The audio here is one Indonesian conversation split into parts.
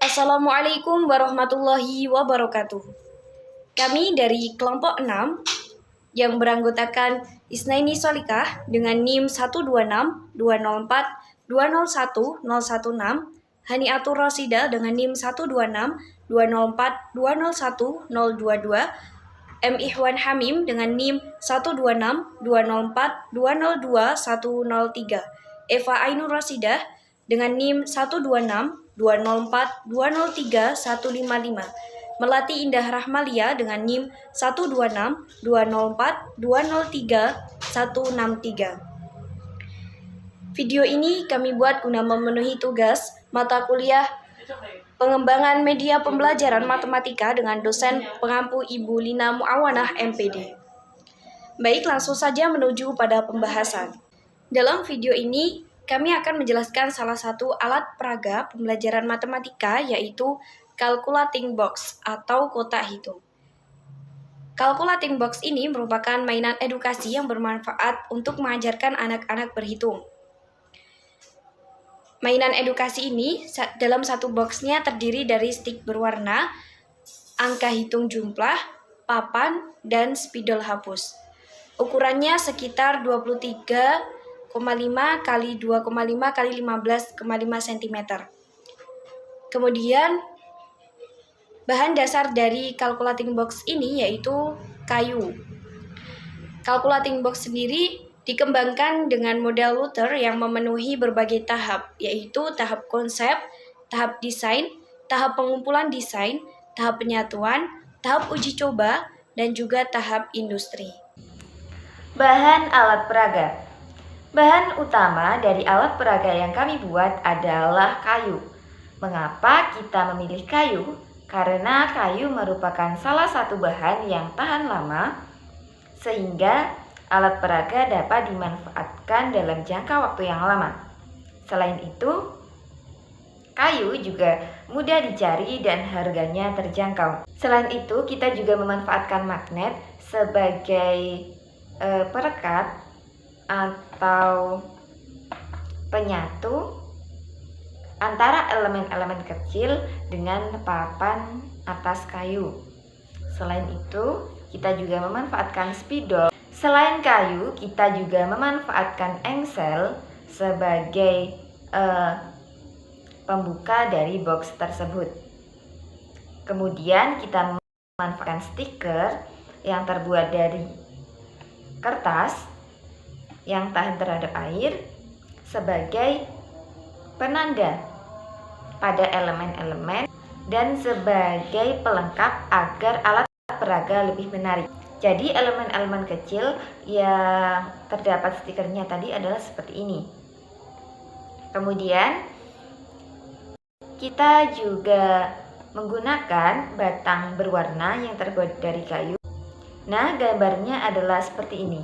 Assalamualaikum warahmatullahi wabarakatuh. Kami dari kelompok 6 yang beranggotakan Isnaini Solikah dengan NIM 126 204 201 016, Haniatur Rosida dengan NIM 126 204 201 022, M. Ihwan Hamim dengan NIM 126 204 202 103, Eva Ainur Rosidah dengan NIM 126 204 203 155, Melati Indah Rahmalia dengan NIM 126 204 203 163. Video ini kami buat guna memenuhi tugas mata kuliah Pengembangan Media Pembelajaran Matematika dengan dosen pengampu Ibu Lina Muawanah MPD. Baik, langsung saja menuju pada pembahasan. Dalam video ini, kami akan menjelaskan salah satu alat peraga pembelajaran matematika, yaitu calculating box atau kotak hitung. Calculating box ini merupakan mainan edukasi yang bermanfaat untuk mengajarkan anak-anak berhitung. Mainan edukasi ini dalam satu boxnya terdiri dari stick berwarna, angka hitung jumlah, papan, dan spidol hapus. Ukurannya sekitar 23,5 x 2,5 x 15,5 cm. Kemudian, bahan dasar dari calculating box ini yaitu kayu. Calculating box sendiri dikembangkan dengan model Luther yang memenuhi berbagai tahap, yaitu tahap konsep, tahap desain, tahap pengumpulan desain, tahap penyatuan, tahap uji coba, dan juga tahap industri. Bahan alat peraga. Bahan utama dari alat peraga yang kami buat adalah kayu. Mengapa kita memilih kayu? Karena kayu merupakan salah satu bahan yang tahan lama, sehingga alat peraga dapat dimanfaatkan dalam jangka waktu yang lama. Selain itu, kayu juga mudah dicari dan harganya terjangkau. Selain itu, kita juga memanfaatkan magnet sebagai perekat atau penyatu antara elemen-elemen kecil dengan papan atas kayu. Selain itu, kita juga memanfaatkan spidol. Selain kayu, kita juga memanfaatkan engsel sebagai pembuka dari box tersebut. Kemudian kita memanfaatkan stiker yang terbuat dari kertas yang tahan terhadap air sebagai penanda pada elemen-elemen dan sebagai pelengkap agar alat peraga lebih menarik. Jadi elemen-elemen kecil yang terdapat stikernya tadi adalah seperti ini. Kemudian kita juga menggunakan batang berwarna yang terbuat dari kayu. Nah, gambarnya adalah seperti ini.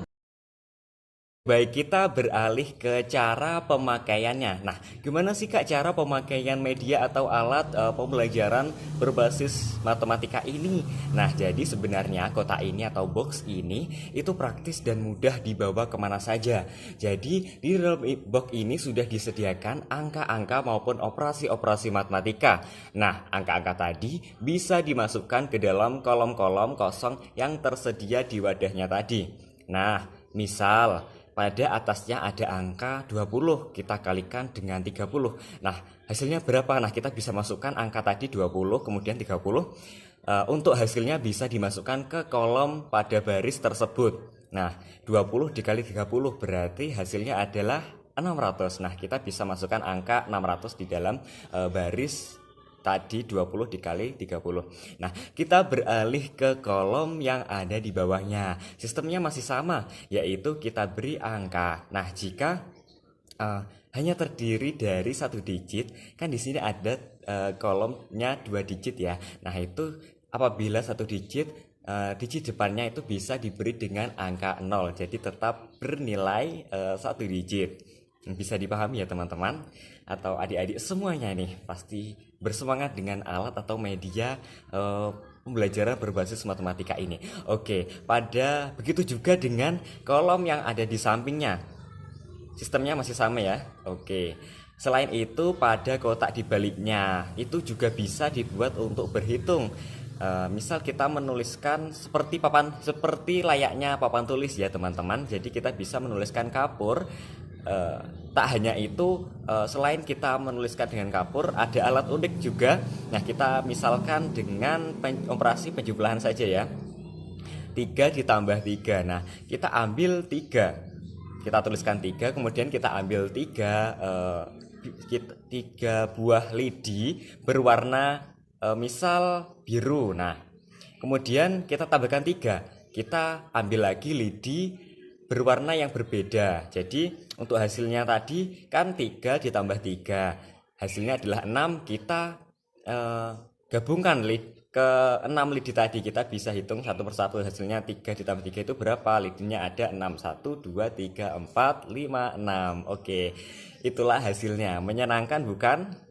Baik, kita beralih ke cara pemakaiannya. Nah, gimana sih Kak cara pemakaian media atau alat pembelajaran berbasis matematika ini? Nah, jadi sebenarnya kotak ini atau box ini itu praktis dan mudah dibawa kemana saja. Jadi, di dalam box ini sudah disediakan angka-angka maupun operasi-operasi matematika. Nah, angka-angka tadi bisa dimasukkan ke dalam kolom-kolom kosong yang tersedia di wadahnya tadi. Nah, misal pada atasnya ada angka 20, kita kalikan dengan 30. Nah, hasilnya berapa? Nah, kita bisa masukkan angka tadi 20, kemudian 30. Untuk hasilnya bisa dimasukkan ke kolom pada baris tersebut. Nah, 20 dikali 30 berarti hasilnya adalah 600. Nah, kita bisa masukkan angka 600 di dalam baris tadi 20 dikali 30. Nah, kita beralih ke kolom yang ada di bawahnya. Sistemnya masih sama, yaitu kita beri angka. Nah, jika hanya terdiri dari satu digit, kan di sini ada kolomnya 2 digit ya. Nah, itu apabila satu digit, digit depannya itu bisa diberi dengan angka 0. Jadi tetap bernilai satu digit. Bisa dipahami ya teman-teman atau adik-adik semuanya nih pasti bersemangat dengan alat atau media pembelajaran berbasis matematika ini. Oke, pada begitu juga dengan kolom yang ada di sampingnya. Sistemnya masih sama ya. Oke. Selain itu, pada kotak di baliknya itu juga bisa dibuat untuk berhitung. Misal kita menuliskan seperti layaknya papan tulis ya teman-teman. Jadi kita bisa menuliskan kapur. Tak hanya itu, selain kita menuliskan dengan kapur, ada alat unik juga. Nah, kita misalkan dengan operasi penjumlahan saja ya. 3 ditambah 3. Nah, kita ambil 3. Kita tuliskan 3, kemudian kita ambil 3 buah lidi berwarna misal biru. Nah, kemudian kita tambahkan 3. Kita ambil lagi lidi berwarna yang berbeda. Jadi untuk hasilnya tadi kan 3 ditambah 3, hasilnya adalah 6. Kita gabungkan ke 6 lidi tadi, kita bisa hitung satu persatu. Hasilnya 3 ditambah 3 itu berapa? Lidinya ada 6, 1, 2, 3, 4, 5, 6. Oke, itulah hasilnya. Menyenangkan bukan?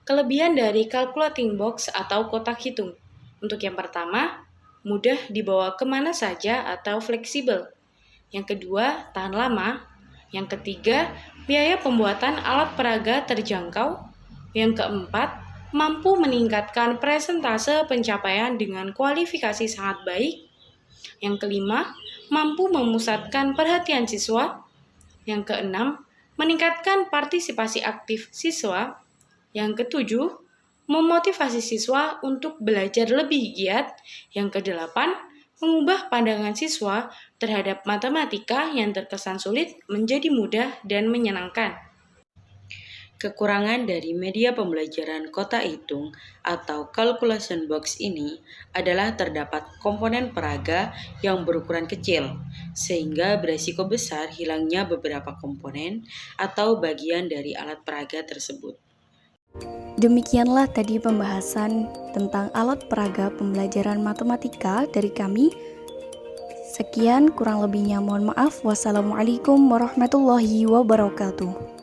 Kelebihan dari calculating box atau kotak hitung. Untuk yang pertama, mudah dibawa kemana saja atau fleksibel. Yang kedua, tahan lama. Yang ketiga, biaya pembuatan alat peraga terjangkau. Yang keempat, mampu meningkatkan presentase pencapaian dengan kualifikasi sangat baik. Yang kelima, mampu memusatkan perhatian siswa. Yang keenam, meningkatkan partisipasi aktif siswa. Yang ketujuh, memotivasi siswa untuk belajar lebih giat. Yang kedelapan, mengubah pandangan siswa terhadap matematika yang terkesan sulit menjadi mudah dan menyenangkan. Kekurangan dari media pembelajaran kotak hitung atau calculation box ini adalah terdapat komponen peraga yang berukuran kecil, sehingga beresiko besar hilangnya beberapa komponen atau bagian dari alat peraga tersebut. Demikianlah tadi pembahasan tentang alat peraga pembelajaran matematika dari kami. Sekian, kurang lebihnya mohon maaf. Wassalamualaikum warahmatullahi wabarakatuh.